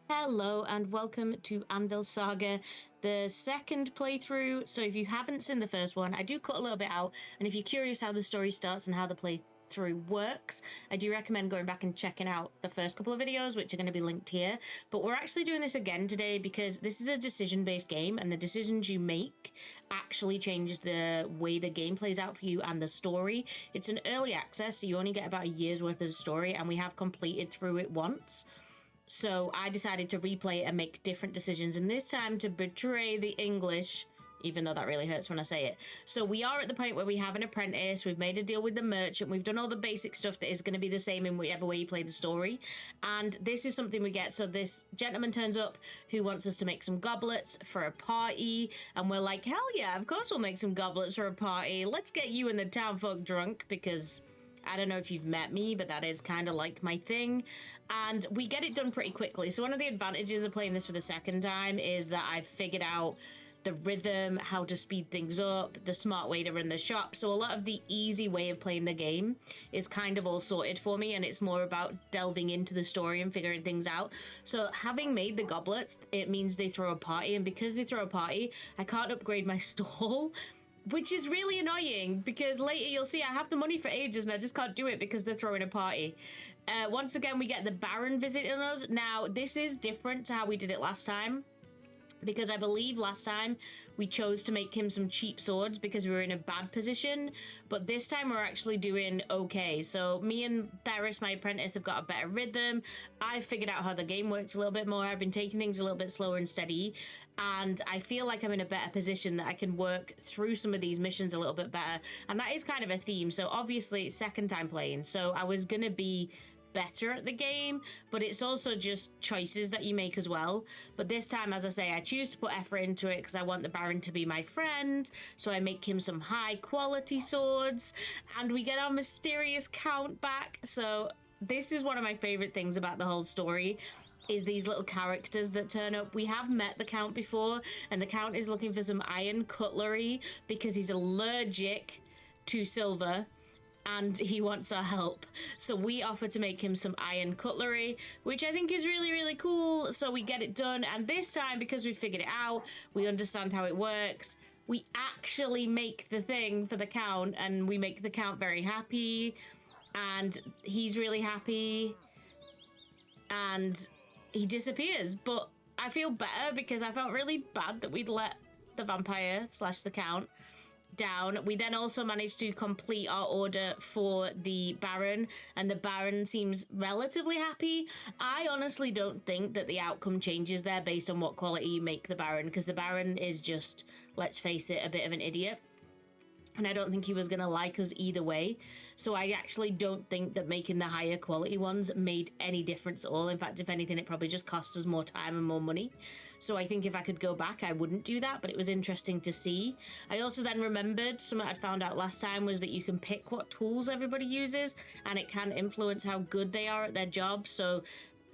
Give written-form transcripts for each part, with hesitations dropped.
Hello and welcome to Anvil Saga, the second playthrough. So if you haven't seen the first one, I do cut a little bit out, and if you're curious how the story starts and how the playthrough works, I do recommend going back and checking out the first couple of videos, which are going to be linked here. But we're actually doing this again today because this is a decision-based game, and the decisions you make actually change the way the game plays out for you and the story. It's an early access, so you only get about a year's worth of story, and we have completed through it once. So I decided to replay it and make different decisions, and this time to betray the English, even though that really hurts when I say it. So we are at the point where we have an apprentice, we've made a deal with the merchant, we've done all the basic stuff that is going to be the same in whichever way you play the story. And this is something we get. So this gentleman turns up who wants us to make some goblets for a party, and we're like, hell yeah, of course we'll make some goblets for a party. Let's get you and the town folk drunk, because I don't know if you've met me, but that is kind of like my thing. And we get it done pretty quickly. So one of the advantages of playing this for the second time is that I've figured out the rhythm, how to speed things up, the smart way to run the shop. So a lot of the easy way of playing the game is kind of all sorted for me, and it's more about delving into the story and figuring things out. So having made the goblets, it means they throw a party, and because they throw a party, I can't upgrade my stall, which is really annoying, because later you'll see I have the money for ages and I just can't do it because they're throwing a party. Once again, we get the Baron visiting us. Now, this is different to how we did it last time, because I believe last time we chose to make him some cheap swords because we were in a bad position, but this time we're actually doing okay. So me and Theris, my apprentice, have got a better rhythm. I've figured out how the game works a little bit more. I've been taking things a little bit slower and steady, and I feel like I'm in a better position that I can work through some of these missions a little bit better, and that is kind of a theme. So obviously it's second time playing, so I was gonna be better at the game, but it's also just choices that you make as well. But this time, as I say, I choose to put effort into it because I want the Baron to be my friend, so I make him some high quality swords, and we get our mysterious Count back. So this is one of my favorite things about the whole story, is these little characters that turn up. We have met the Count before, and the Count is looking for some iron cutlery because he's allergic to silver and he wants our help. So we offer to make him some iron cutlery, which I think is really, really cool. So we get it done, and this time, because we figured it out, we understand how it works, we actually make the thing for the Count, and we make the Count very happy, and he's really happy, and he disappears. But I feel better because I felt really bad that we'd let the vampire slash the Count down. We then also managed to complete our order for the Baron, and the Baron seems relatively happy. I honestly don't think that the outcome changes there based on what quality you make the Baron, because the Baron is just, let's face it, a bit of an idiot, and I don't think he was going to like us either way. So I actually don't think that making the higher quality ones made any difference at all. In fact, if anything, it probably just cost us more time and more money. So I think if I could go back, I wouldn't do that, but it was interesting to see. I also then remembered something I'd found out last time, was that you can pick what tools everybody uses, and it can influence how good they are at their job. So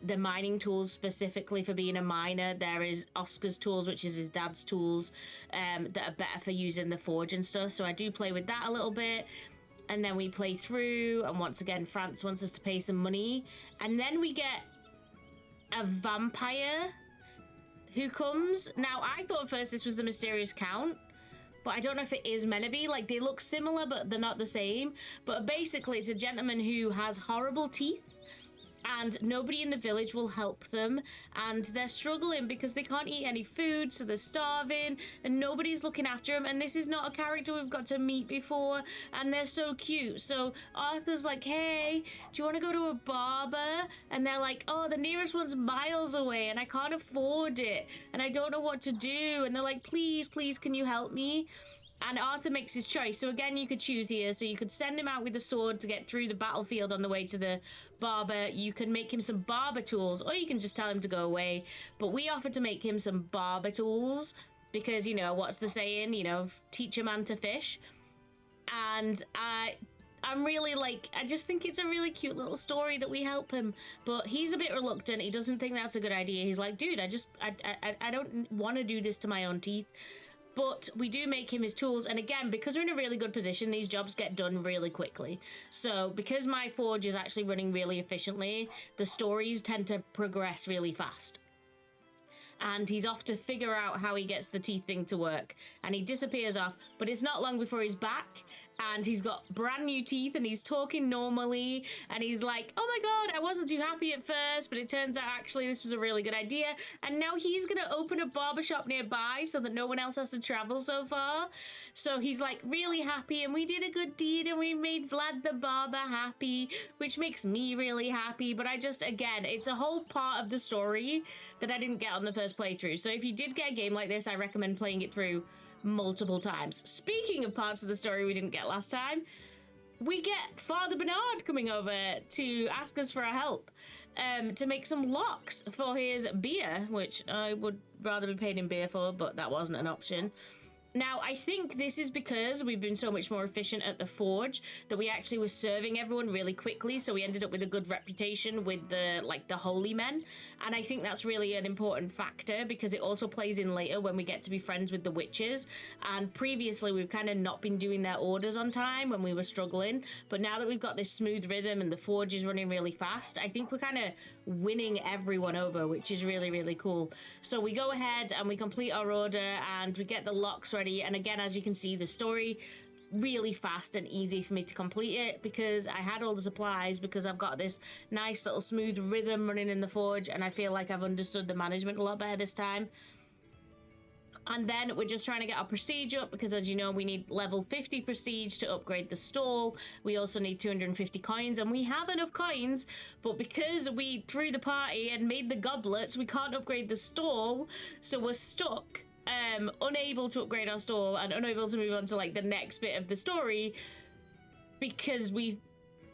the mining tools, specifically for being a miner, there is Oscar's tools, which is his dad's tools, that are better for using the forge and stuff. So I do play with that a little bit, and then we play through, and once again France wants us to pay some money, and then we get a vampire who comes. Now, I thought at first this was the mysterious Count, but I don't know if it is meant to be. Like, they look similar, but they're not the same. But basically, it's a gentleman who has horrible teeth, and nobody in the village will help them, and they're struggling because they can't eat any food, so they're starving, and nobody's looking after them. And this is not a character we've got to meet before, and they're so cute. So Arthur's like, hey, do you want to go to a barber? And they're like, oh, the nearest one's miles away, and I can't afford it, and I don't know what to do. And they're like, please, please, can you help me? And Arthur makes his choice. So again, you could choose here. So you could send him out with a sword to get through the battlefield on the way to the barber. You can make him some barber tools, or you can just tell him to go away. But we offered to make him some barber tools because, you know, what's the saying? You know, teach a man to fish. And I'm really like, I just think it's a really cute little story that we help him. But he's a bit reluctant. He doesn't think that's a good idea. He's like, dude, I don't want to do this to my own teeth. But we do make him his tools, and again, because we're in a really good position, these jobs get done really quickly. So because my forge is actually running really efficiently, the stories tend to progress really fast. and he's off to figure out how he gets the teeth thing to work, and he disappears off, but it's not long before he's back, and he's got brand new teeth, and he's talking normally, and he's like, oh my god, I wasn't too happy at first, but it turns out actually this was a really good idea, and now he's gonna open a barbershop nearby so that no one else has to travel so far. So he's like really happy, and we did a good deed, and we made Vlad the barber happy, which makes me really happy. But I just, again, it's a whole part of the story that I didn't get on the first playthrough. So if you did get a game like this, I recommend playing it through multiple times. Speaking of parts of the story we didn't get last time, we get Father Bernard coming over to ask us for our help to make some locks for his beer, which I would rather be paid in beer for, but that wasn't an option. Now, I think this is because we've been so much more efficient at the forge that we actually were serving everyone really quickly, so we ended up with a good reputation with the holy men, and I think that's really an important factor because it also plays in later when we get to be friends with the witches. And previously we've kind of not been doing their orders on time when we were struggling, but now that we've got this smooth rhythm and the forge is running really fast, I think we're kind of winning everyone over, which is really, really cool. So we go ahead and we complete our order and we get the locks ready. And again, as you can see, the story really fast and easy for me to complete it because I had all the supplies, because I've got this nice little smooth rhythm running in the forge, and I feel like I've understood the management a lot better this time. And then we're just trying to get our prestige up because, as you know, we need level 50 prestige to upgrade the stall. We also need 250 coins, and we have enough coins, but because we threw the party and made the goblets, we can't upgrade the stall, so we're stuck, unable to upgrade our stall and unable to move on to like the next bit of the story because we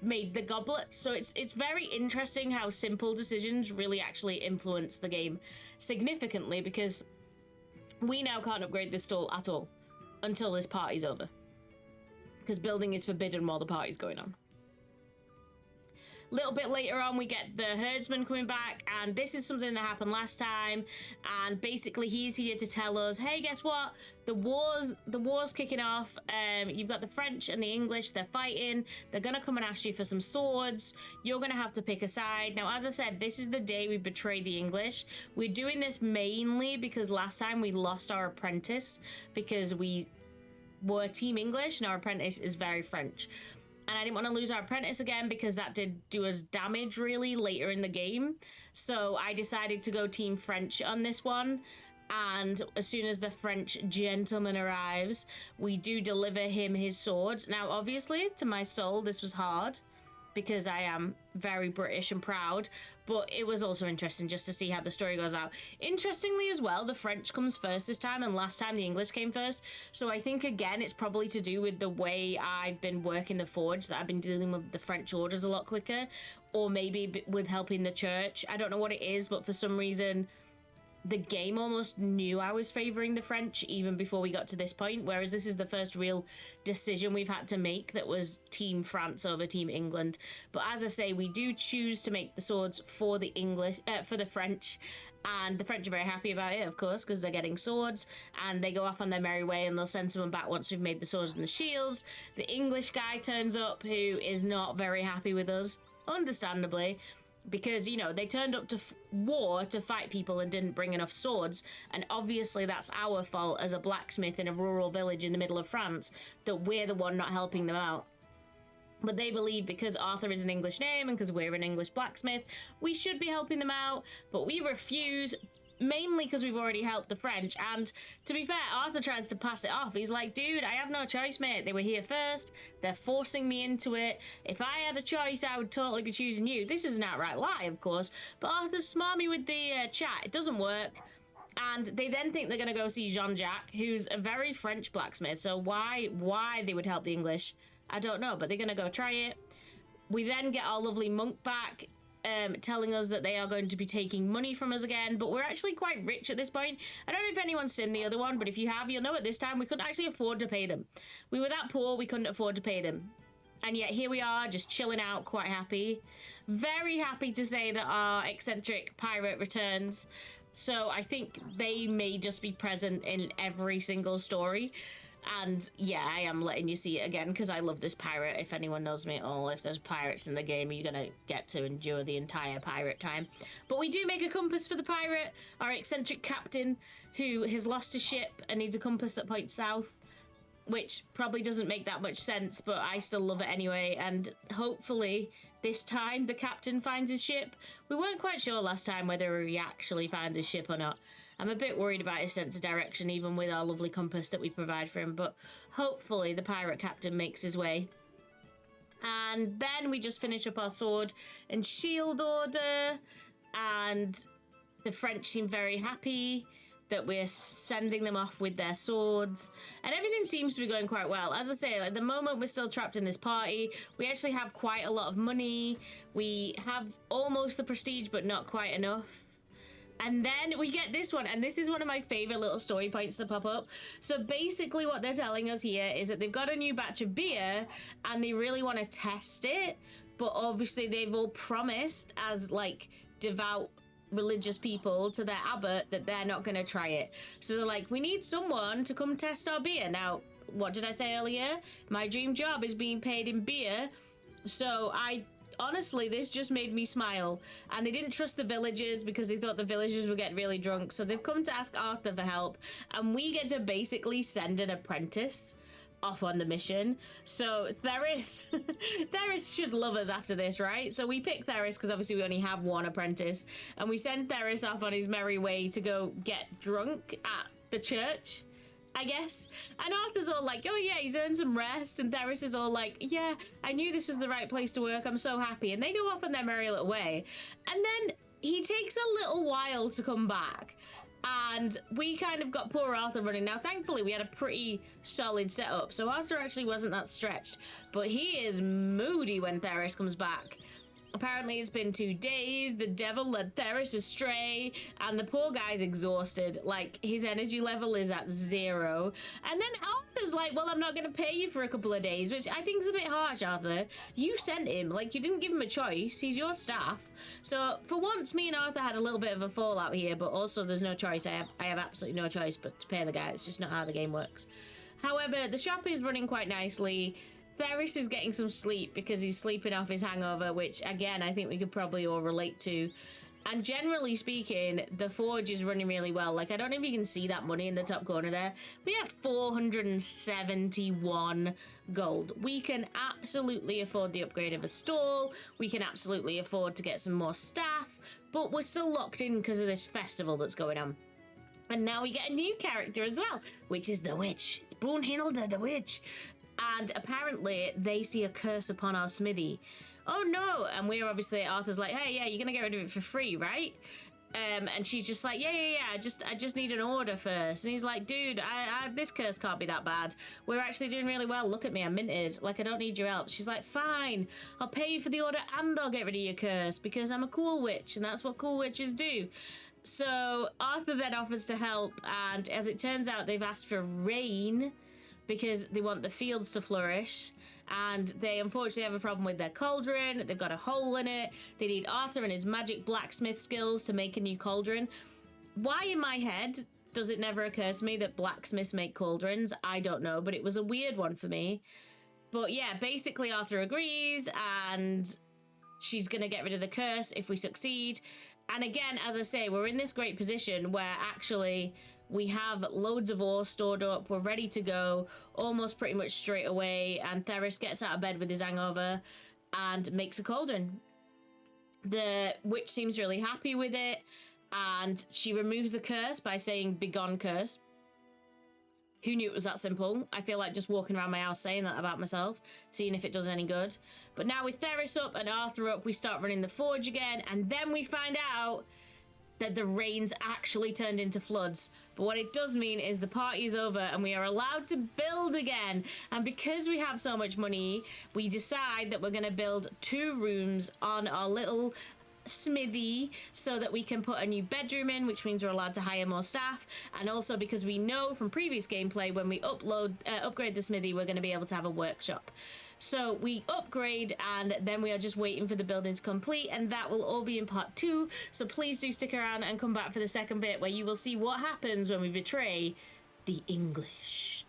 made the goblets. So it's very interesting how simple decisions really actually influence the game significantly, because we now can't upgrade this stall at all until this party's over, because building is forbidden while the party's going on. A little bit later on, we get the herdsman coming back, and this is something that happened last time, and basically he's here to tell us, hey, guess what? The war's kicking off. You've got the French and the English, they're fighting. They're gonna come and ask you for some swords. You're gonna have to pick a side. Now, as I said, this is the day we betrayed the English. We're doing this mainly because last time we lost our apprentice because we were Team English and our apprentice is very French. And I didn't want to lose our apprentice again because that did do us damage really later in the game. So I decided to go Team French on this one. And as soon as the French gentleman arrives, we do deliver him his swords. Now, obviously, to my soul, this was hard because I am very British and proud, but it was also interesting just to see how the story goes out. Interestingly as well, the French comes first this time, and last time the English came first. So I think, again, it's probably to do with the way I've been working the forge, that I've been dealing with the French orders a lot quicker, or maybe with helping the church. I don't know what it is, but for some reason, the game almost knew I was favoring the French even before we got to this point, whereas this is the first real decision we've had to make that was Team France over Team England. But as I say, we do choose to make the swords for the for the French, and the French are very happy about it, of course, because they're getting swords, and they go off on their merry way, and they'll send someone back once we've made the swords and the shields. The English guy turns up who is not very happy with us, understandably, because, you know, they turned up to war to fight people and didn't bring enough swords, and obviously that's our fault as a blacksmith in a rural village in the middle of France, that we're the one not helping them out. But they believe because Arthur is an English name and because we're an English blacksmith, we should be helping them out, but we refuse, mainly because we've already helped the French. And to be fair, Arthur tries to pass it off. He's like, dude, I have no choice, mate. They were here first. They're forcing me into it. If I had a choice, I would totally be choosing you. This is an outright lie, of course. But Arthur's smarmy with the chat. It doesn't work. And they then think they're going to go see Jean-Jacques, who's a very French blacksmith. So why they would help the English, I don't know. But they're going to go try it. We then get our lovely monk back, telling us that they are going to be taking money from us again, but we're actually quite rich at this point. I don't know if anyone's seen the other one, but if you have, you'll know at this time we couldn't actually afford to pay them. We were that poor, we couldn't afford to pay them. And yet here we are, just chilling out, quite happy. Very happy to say that our eccentric pirate returns. So I think they may just be present in every single story. And yeah, I am letting you see it again because I love this pirate. If anyone knows me at all, if there's pirates in the game, you're going to get to endure the entire pirate time. But we do make a compass for the pirate, our eccentric captain, who has lost a ship and needs a compass that points south, which probably doesn't make that much sense, but I still love it anyway. And hopefully this time the captain finds his ship. We weren't quite sure last time whether he actually found his ship or not. I'm a bit worried about his sense of direction, even with our lovely compass that we provide for him, but hopefully the pirate captain makes his way. And then we just finish up our sword and shield order, and the French seem very happy that we're sending them off with their swords, and everything seems to be going quite well. As I say, at the moment we're still trapped in this party. We actually have quite a lot of money. We have almost the prestige, but not quite enough. And then we get this one, and this is one of my favorite little story points to pop up. So basically what they're telling us here is that they've got a new batch of beer and they really want to test it, but obviously they've all promised as like devout religious people to their abbot that they're not going to try it. So they're like, we need someone to come test our beer. Now, what did I say earlier? My dream job is being paid in beer. So honestly, this just made me smile. And they didn't trust the villagers because they thought the villagers would get really drunk. So they've come to ask Arthur for help. And we get to basically send an apprentice off on the mission. So Theris, Theris should love us after this, right? So we pick Theris because obviously we only have one apprentice. And we send Theris off on his merry way to go get drunk at the church, I guess. And Arthur's all like, oh yeah, he's earned some rest. And Theris is all like, yeah, I knew this was the right place to work. I'm so happy. And they go off on their merry little way. And then he takes a little while to come back. And we kind of got poor Arthur running. Now, thankfully, we had a pretty solid setup. So Arthur actually wasn't that stretched. But he is moody when Theris comes back. Apparently, it's been 2 days. The devil led Theris astray. And the poor guy's exhausted. Like, his energy level is at 0. And then Arthur's like, well, I'm not going to pay you for a couple of days. Which I think is a bit harsh, Arthur. You sent him. Like, you didn't give him a choice. He's your staff. So, for once, me and Arthur had a little bit of a fallout here. But also, there's no choice. I have absolutely no choice but to pay the guy. It's just not how the game works. However, the shop is running quite nicely. Theris is getting some sleep because he's sleeping off his hangover, which, again, I think we could probably all relate to. And generally speaking, the forge is running really well. Like, I don't know if you can see that money in the top corner there. We have 471 gold. We can absolutely afford the upgrade of a stall. We can absolutely afford to get some more staff. But we're still locked in because of this festival that's going on. And now we get a new character as well, which is the witch. It's Brunhilde, the witch. And apparently they see a curse upon our smithy. Oh no! And we're obviously, Arthur's like, hey, yeah, you're gonna get rid of it for free, right? And she's just like, yeah. I just need an order first. And he's like, dude, this curse can't be that bad. We're actually doing really well. Look at me, I'm minted. Like, I don't need your help. She's like, fine, I'll pay you for the order and I'll get rid of your curse because I'm a cool witch and that's what cool witches do. So Arthur then offers to help, and as it turns out, they've asked for rain because they want the fields to flourish, and they unfortunately have a problem with their cauldron. They've got a hole in it. They need Arthur and his magic blacksmith skills to make a new cauldron. Why in my head does it never occur to me that blacksmiths make cauldrons? I don't know, but it was a weird one for me. But yeah, basically Arthur agrees, and she's gonna get rid of the curse if we succeed. And again, as I say, we're in this great position where actually we have loads of ore stored up. We're ready to go almost pretty much straight away. And Theris gets out of bed with his hangover and makes a cauldron. The witch seems really happy with it. And she removes the curse by saying, "Begone, curse." Who knew it was that simple? I feel like just walking around my house saying that about myself, seeing if it does any good. But now with Theris up and Arthur up, we start running the forge again. And then we find out that the rains actually turned into floods. But what it does mean is the party's over and we are allowed to build again. And because we have so much money, we decide that we're going to build 2 rooms on our little smithy so that we can put a new bedroom in, which means we're allowed to hire more staff. And also because we know from previous gameplay, when we upgrade the smithy, we're going to be able to have a workshop. So we upgrade, and then we are just waiting for the building to complete, and that will all be in part 2. So please do stick around and come back for the second bit where you will see what happens when we betray the English.